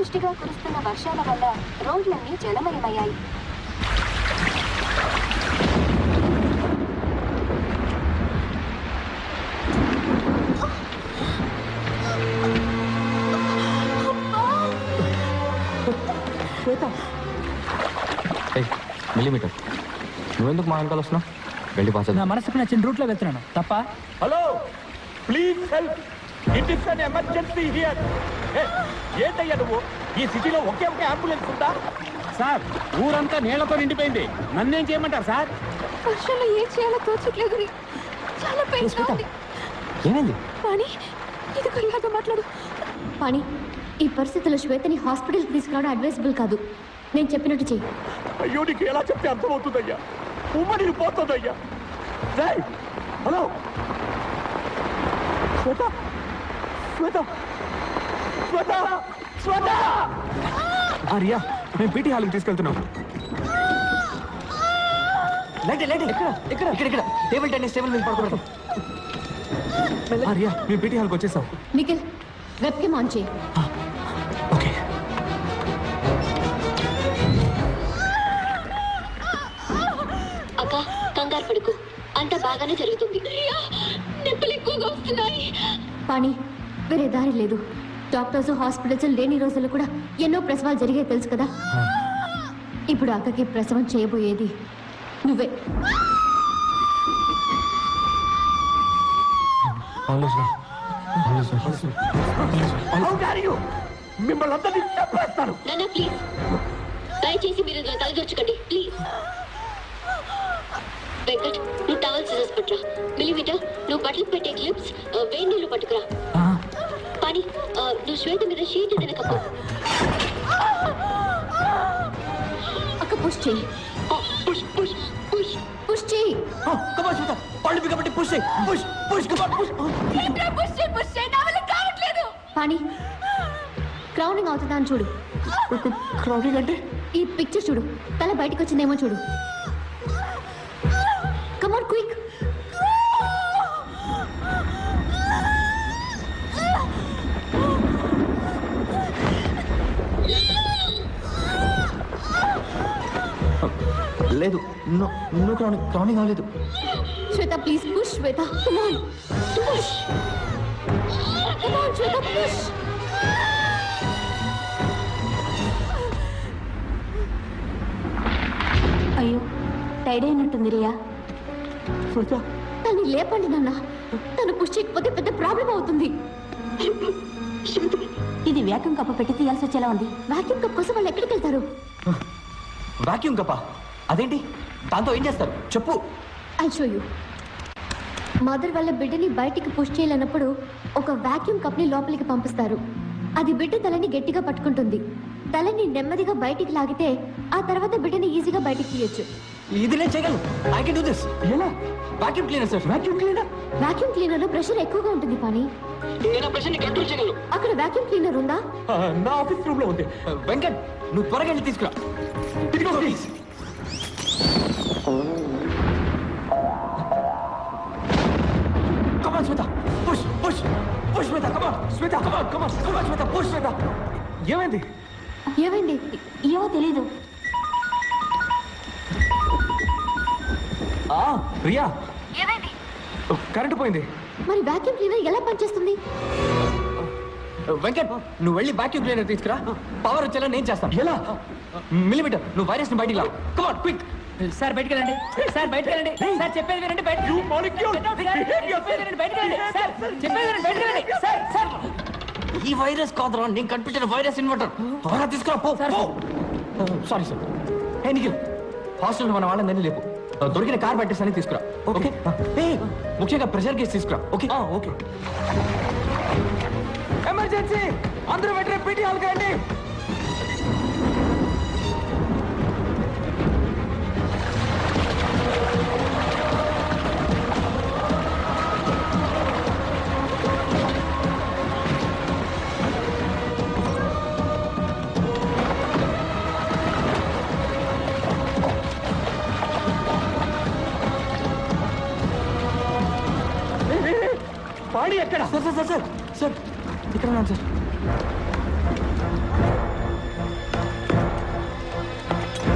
అనావృష్టిగా కురుస్తున్న వర్షాల వల్ల రోడ్లన్నీ జలమయమయ్యాయి. మిల్లీమీటర్ నువ్వెందుకు మా వెనకాల వస్తున్నావు? వెళ్ళి పాస్. నా మనసుకు నచ్చిన రూట్లో వెళ్తున్నాను తప్ప. Hello, please help, it is an emergency here. ఏంటయ్యా నువ్వు? ఈ సిటీలో ఒకే ఒక అంబులెన్స్ ఉందా? సార్, ఊరంతా నీళ్లతో నిండిపోయింది. నన్నేం చేయమంటారు సార్? వర్షంలో ఏం చేయాలో తోచట్లేదు. చాలా పెయిన్గా ఉంది. ఏమైంది? పాణి, ఇదిగో ఇలాగ మాట్లాడు. పాణి, ఈ పరిస్థితుల్లో శ్వేతని హాస్పిటల్కి తీసుకురావడం అడ్వైజబుల్ కాదు. నేను చెప్పినట్టు చెయ్యి. అయ్యో, నీకు ఎలా చెప్తే అర్థమవుతుందయ్యా? ఉమ్మడి పోతుందయ్యా. హలో శ్వేత, శ్వేత, శ్వేత, శ్వేత. రియా, మేము పీటీ హాల్కి తీసుకెళ్తున్నాం. లేండి లేండి. ఇక్కడ ఇక్కడ ఇక్కడ ఇక్కడ టేబుల్ టెన్నిస్ టేబుల్ మీద పడుకోవడం. రియా, మేము పీటీ హాల్కి వచ్చేసాం. నిఖిల్, వెబ్కేమ్ ఆన్ చేయి. ఓకే. అక్క, కంగారు పడుకు, అంతా బాగానే జరుగుతుంది. నొప్పులు ఎక్కువగా వస్తున్నాయి. పాణి, వేరే దారి లేదు. డాక్టర్స్ హాస్పిటల్స్ లేని రోజుల్లో కూడా ఎన్నో ప్రసవాలు జరిగాయి తెలుసు కదా. ఇప్పుడు అక్కకి ప్రసవం చేయబోయేది నువ్వే. మిమ్మల్ని అందరినీ చెప్పేస్తాను. నాన్న ప్లీజ్, దయచేసి మీరు తలదొచ్చకండి ప్లీజ్. వెంకట్, నువ్వు టవల్ సిజర్స్ పట్టురా. మిల్లీమీటర్, నువ్వు బట్టలు పెట్టే క్లిప్స్, వేడి నీళ్ళు పట్టుకురా. పాని, నువ్వు శ్వేత మీద షీట్ ఏదైనా కప్పు. అక్క పుష్ చెయ్యి. పుష్ పుష్ పుష్ పుష్ చెయ్యి. కమాన్ శ్వేత, పళ్ళు బిగబట్టి పుష్ చేయి. పుష్ పుష్ కమాన్ పుష్. పుష్ చెయ్యి, పుష్ చెయ్యి. నా వల్ల కావట్లేదు. పాని, క్రౌనింగ్ అవుతుందా అని చూడు. క్రౌనింగ్ అంటే? ఈ పిక్చర్ చూడు, తల బయటకు వచ్చిందేమో చూడు. Come on, quick. లేదు, నువ్వు క్రౌనింగ్ అవ్వలేదు. Shweta please push. Shweta come on, push. Come on, Shweta push. అయ్యో, టైడ్ అయినట్టుంది రియా. తన్ని లేపండి నాన్న. తను పుష్ చేయకపోతే పెద్ద ప్రాబ్లం అవుతుంది. ఇది వ్యాక్యూమ్ కప్ప పెట్టి తీయాల్సి వచ్చేలా ఉంది. వ్యాక్యూమ్ కప్ కోసం వాళ్ళు ఎక్కడికి వెళ్తారు? వాక్యూమ్ కప్ప అదేంటి? దాంతో ఏం చేస్తారు చెప్పు. I show you. మదర్ వాళ్ళ బిడ్డని బయటికి పుష్ చేయలేనప్పుడు ఒక వ్యాక్యూమ్ కప్ని లోపలికి పంపిస్తారు. అది బిడ్డ తలని గట్టిగా పట్టుకుంటుంది. తలని నెమ్మదిగా బయటికి లాగితే ఆ తర్వాత బిడ్డని ఈజీగా బయటికి తీయొచ్చు. ఇది నేను చేయగలను. I can do this. ఎలా? Vacuum cleaner sir. Vacuum cleaner? Vacuum cleaner లో ప్రెషర్ ఎక్కువగా ఉంటుంది పాని. నేను ప్రెషర్ ని కంట్రోల్ చేయగలను. అక్కడ వాక్యూమ్ క్లీనర్ ఉందా? నా ఆఫీస్ రూమ్ లో ఉంది. వెంకట్, నువ్వు త్వరగా వెళ్ళి తీసుకురా. ఇదిగో please. Come on Shweta, push push push Shweta. Come on Shweta, come on come on come on Shweta, push Shweta. ఏమైంది? ఏమైంది? ఏమో తెలీదు. రియా, ఏమైంది? కరెంటు పోయింది. మరి వాక్యూమ్ క్లీనర్ ఎలా పనిచేస్తుంది? వెంకట్, నువ్వు వెళ్ళి వాక్యూమ్ క్లీనర్ తీసుకురా. పవర్ వచ్చేలా నేను చేస్తాను. ఎలా? మిల్లీమీటర్, నువ్వు వైరస్ ని బయటికి లా. Come on quick. సార్ బయటికి వెళ్ళండి. సార్ బయటికి వెళ్ళండి. సార్ చెప్పేది వినండి. బయటికి ఈ వైరస్ కాదురా, నేను కనిపించిన వైరస్ ఇన్వర్టర్. త్వరగా తీసుకురా. పో. Sorry sir. Hey Nikhil, hostel మన వాళ్ళని లేపు. దొరికిన కార్ బ్యాటరీస్ అని తీసుకురా. ఓకే. ముఖ్యంగా ప్రెషర్ కేసు తీసుకురా. Okay okay. ఎమర్జెన్సీ, అందరూ వెంటనే పీటీ హాల్ కండి. పాడి ఎక్కడ? Sir sir sir sir sir ఇక్కడ ఉన్నాను సార్.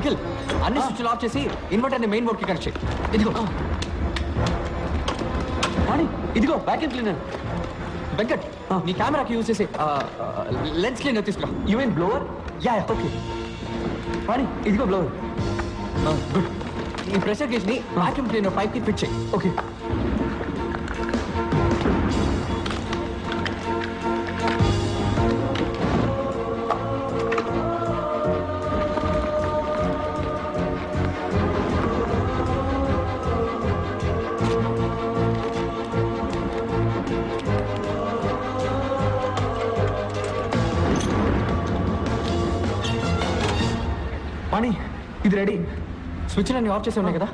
నిఖిల్ అన్ని స్విచ్లు ఆఫ్ చేసి ఇన్వర్టర్ ని మెయిన్ బోర్డ్ కి కనెక్ట్ చేయి. ఇదిగో వాణి, ఇదిగో వ్యాక్యూమ్ క్లీనర్. వెంకట్ నీ కెమెరాకి యూజ్ చేసి లెన్స్ క్లీనర్ తీసుకురా. You mean blower? Ya okay. Vani, ఇదిగో బ్లోవర్. గుడ్. ఈ ప్రెషర్ గేజ్ ని వాక్యూమ్ క్లీనర్ పైప్ కి ఫిట్ చేయి. ఓకే. వాణి, ఇది రెడీ. స్విచ్ అన్ని ఆఫ్ చేసి ఉన్నాయి కదా.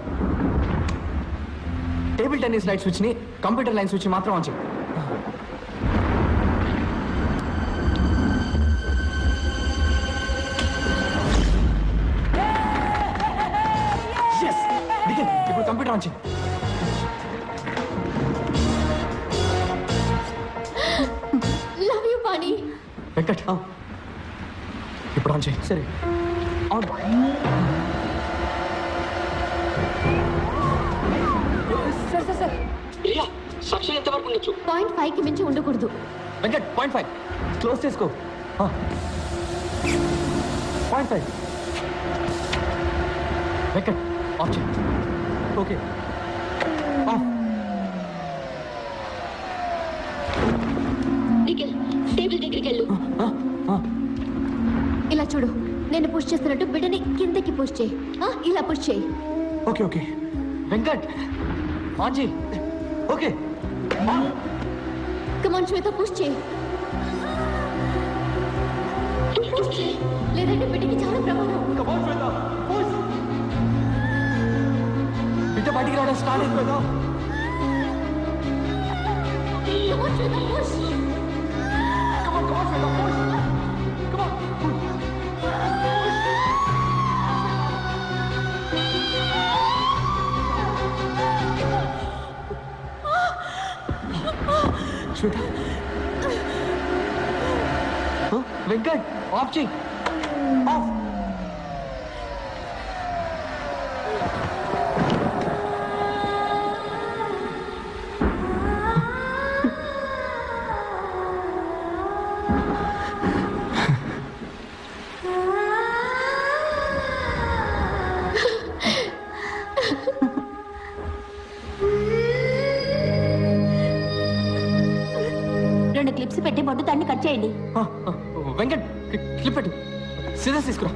టేబుల్ టెన్నిస్ లైట్ స్విచ్ ని కంప్యూటర్ లైన్ స్విచ్ మాత్రం ఆన్ చేయి. ఇప్పుడు కంప్యూటర్ ఆన్ చేయి. Love you Pani. వెంకట్ ఇప్పుడు ఆన్ చేయి. సరే ఆన్. సక్షన్ ఎంత వరకు ఉండొచ్చు? 0.5 కి మించి ఉండకూడదు. వెంకట్ 0.5 క్లోజ్ చేసుకో. 0.5 వెంకట్ ఆఫ్ చేయి. Okay off. నిఖిల్ టేబుల్ దగ్గరికి వెళ్ళు. ఇలా చూడు, నేను పుష్ చేస్తున్నట్టు బిడ్డని కిందకి పుష్ చేయి. ఇలా పుష్ చేయి. Okay okay. వెంకట్ ఆన్ చేయి. ఓకే. కమాన్ శ్వేత, పుష్ చేయి. పుష్ చేయి, లేదంటే బిడ్డకి చాలా ప్రమాదం. బిడ్డ బయటికి రావడం స్టార్ట్ అయింది కదా. కమాన్ శ్వేత, పుష్. శ్వేత, వెంకట్ ఆఫ్ చేయి. ఆఫ్. రెండు క్లిప్స్ పెట్టి బొడ్డు తాన్ని కట్ చేయండి. వెంకట్ క్లిప్ పెట్టు. సిజర్స్ తీసుకురా.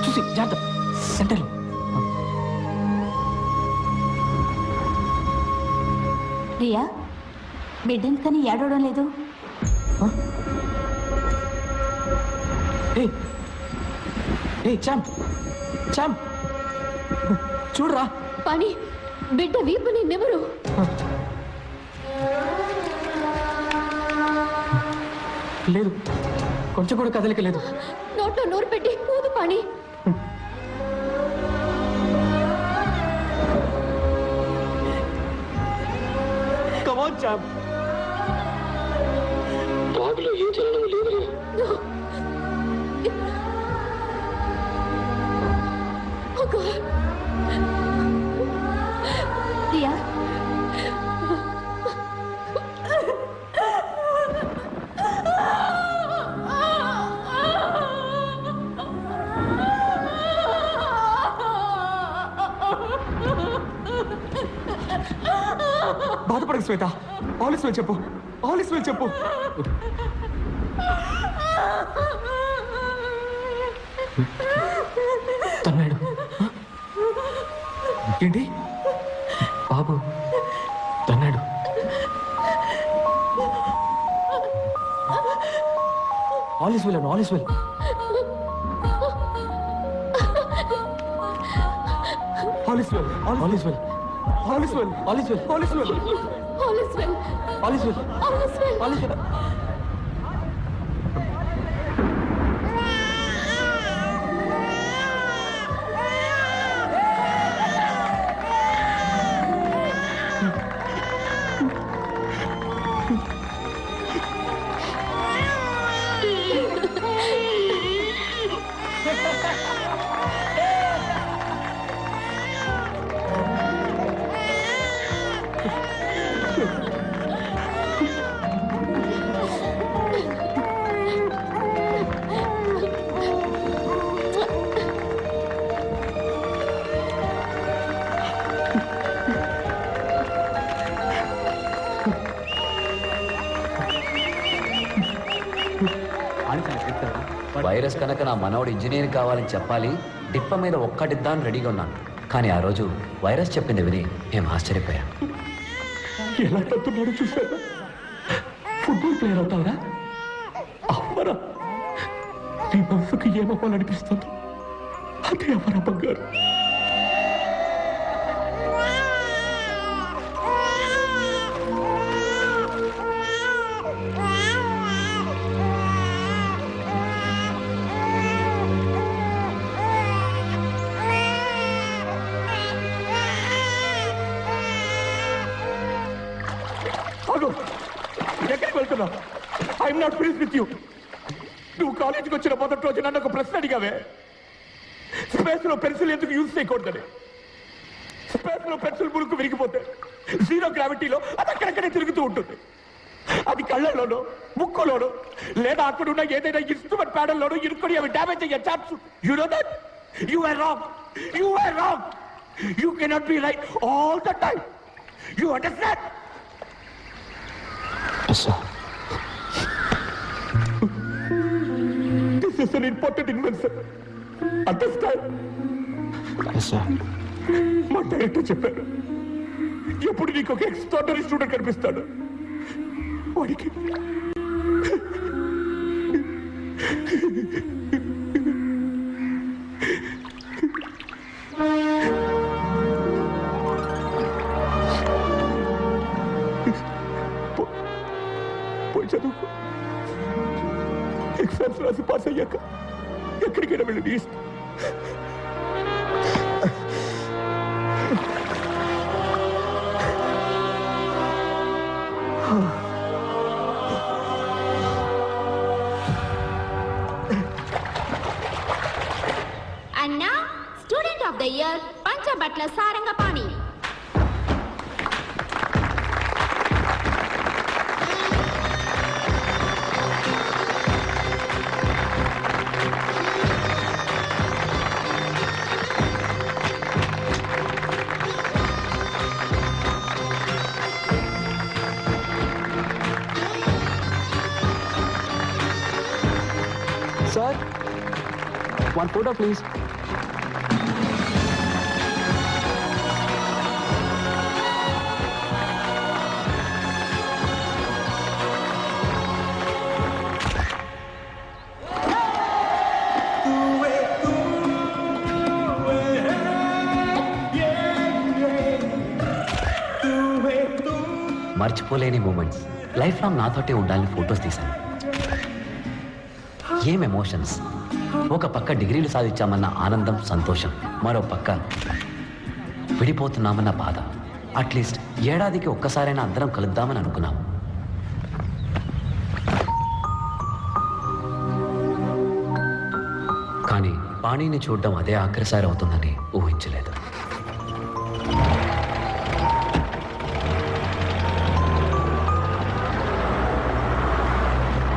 చూసి జాగ్రత్త. సెంటర్లో. రియా, బిడ్డెందుకని ఏడవడం లేదు? చాంప్ చాంప్ చూడరా. పని బిడ్డ వీపుని నెమరు. లేదు, కొంచెం కూడా కదలిక లేదు. నోట్లో నోరు పెట్టి ఊదు పని. కమాన్ చాంప్. బాబులో ఏ చలనం లేదు. రియా, బాధపడకు శ్వేత. ఆలిస్ వెల్ చెప్పు. ఆలిస్ వెల్ చెప్పు. తన్నాడు ఏంటి? బాబు తన్నాడు. ఆలిస్ వెల్ అను. All is well. All is well. All is well. All is well. All is well. All is well. All is well. All is well. All is well. All is well. Virus కనుక నా మనవడు ఇంజనీర్ కావాలని చెప్పాలి, డిప్ప మీద ఒక్కటిద్దాం రెడీగా ఉన్నాను. కానీ ఆ రోజు వైరస్ చెప్పింది విని మేము ఆశ్చర్యపోయాం. ఎలా కడుతున్నాడు చూసారా? ఫుట్బాల్ ప్లేయర్ అవుతావరా? అమ్మరా, నీ మనసుకు ఏమవ్వాలనిపిస్తుందో అదే అమరా బంగారు. ఎక్కడికి వెళ్తున్నావు? I'm not finish with you. నువ్వు కాలేజీకి వచ్చిన మొదటి రోజు నన్ను ఒక ప్రశ్న అడిగావే, స్పేస్ లో పెన్సిల్ ఎందుకు యూజ్ చేయకూడదని. స్పేస్ లో పెన్సిల్ మురుకు విరిగిపోతే జీరో గ్రావిటీలో అది అక్కడక్కడే తిరుగుతూ ఉంటుంది. అది కళ్ళల్లోనో ముక్కులోనో లేదా అక్కడున్న ఏదైనా ఇన్స్ట్రుమెంట్ ప్యాడల్లోనో ఇరుక్కొని అవి డ్యామేజ్ అయ్యే chance. You know that? You are wrong. You are wrong. You cannot be right all the time. You understand? This is an important invention. Understand? Yes, sir. మా డైరెక్టర్ చెప్పారు, ఎప్పుడు నీకు ఒక ఎక్స్ట్రాడనరీ స్టూడెంట్ కనిపిస్తాడు, వాడికి పోయి చదువుకో. ఎగ్జామ్స్ రాసి పాస్ అయ్యాక ఎక్కడికైనా వెళ్ళి నీ ఇష్టం. And now, Student of the Year, Panchabatla Sarangapani. Sir, one photo, please. మర్చిపోలేని మూమెంట్స్ లైఫ్ లాంగ్ నాతోటే ఉండాలని ఫొటోస్ తీశాను. ఏం ఎమోషన్స్! ఒక పక్క డిగ్రీలు సాధించామన్న ఆనందం, సంతోషం, మరో పక్క విడిపోతున్నామన్న బాధ. అట్లీస్ట్ ఏడాదికి ఒక్కసారైనా అందరం కలుద్దామని అనుకున్నాం. కానీ పాణిని చూడడం అదే ఆఖరిసారి అవుతుందని ఊహించలేదు.